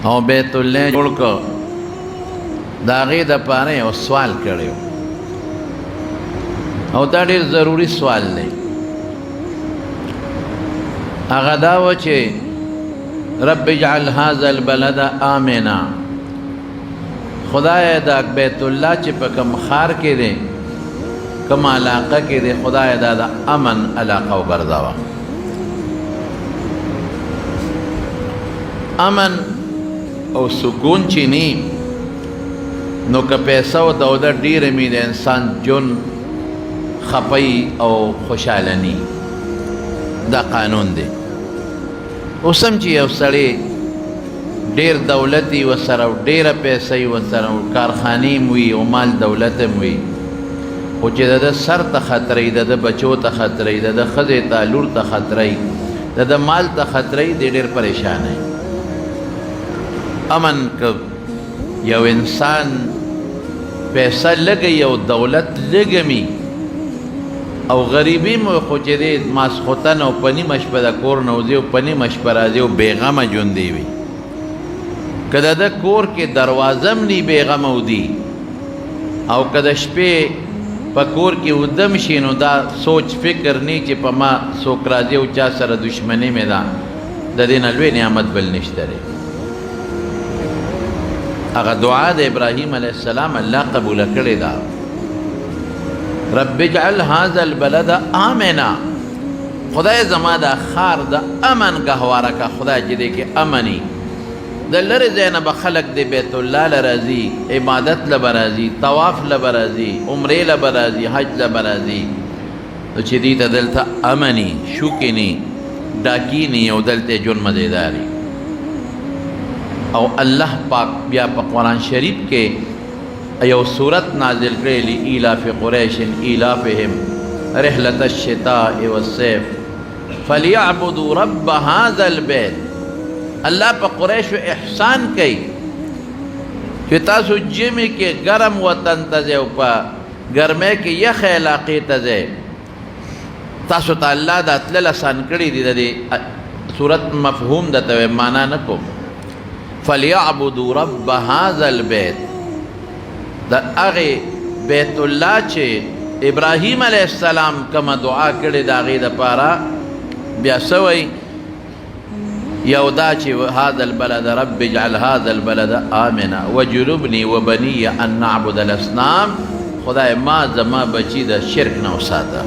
او بیت الله جوړ کو دا غي د پاره یو سوال کړو او دا ډېر ضروری سوال دی هغه دا و چې رب اجعل هذا البلد آمنا خدای دا بیت الله چې په کوم خار کې دی کوم علاقه کې دی خدای دا د امن علاقه وګرځاوه امن او سکون چې نی نو که پیسه او دولت ډېره مې د انسان جون خپي او خوشحاله نی دا قانون دی اوس هم چې یو سړی ډېر دولت یې ورسره او ډېره پیسه یې ورسره او کارخانې هم وي او مال دولت هم وي خو چې د ده سر ته خطره وي د ده بچو ته خطره وي د ده ښځې ته لور ته خطره وي د ده مال ته خطره وي دی ډېر پریشانه وي امن که یو انسان پیسه لګي او دولت لګمي او غریبی مو خو چې دی ماسخوتن او په نیمه شپه د کور نه وځي او په نیمه شپه راځي او بېغمه ژوندی وي که د ده کور کې دروازه هم نی بېغمه ودي او که د شپې په کور کې ودم شي نو دا سوچ فکر نی چې په ما څوک راځي او چا سره دشمني مې ده د دې نه لوی نعمت بل نشته دی هغه دعا د ابراهیم علیه السلام الله قبوله کړې ده رب اجعل هذا البلد آمنا خدای زما دا خار د امن گهواره کا خدای چې دی کې امني د لرې ځای نه به خلک د بیت الله له راځي عبادت له به راځي طواف له به راځي عمرې له به راځي حج له به راځي نو چې دې ته دلته امني شوکیني ډاکیني او دلته ژوند مزېداري او الله پاک بیا په قرآن شریف کې یو صورت نازل کړی لإیلاف قریش ایلافهم رحلة الشتاء والصيف فلیعبدوا رب هذا البيت الله په قریشو احسان کوي چې تاسو ژمي کې ګرم وطن ته ځئ او په ګرمۍ کې یخ علاقې ته ځئ تاسو ته الله دا تلل اسان کړي دي د دې صورت مفهوم درته معنا نه کوم فلیعبدوا رب هذا البيت دا هغې بیت الله چې ابراهیم علیه السلام کومه دعا کړې د هغې دپاره بیا څه وایي یو دا چې هذا البلد رب اجعل هذا البلد آمنا وجنبني وبني ان نعبد الاصنام خدای ما زما بچي د شرک نه وساته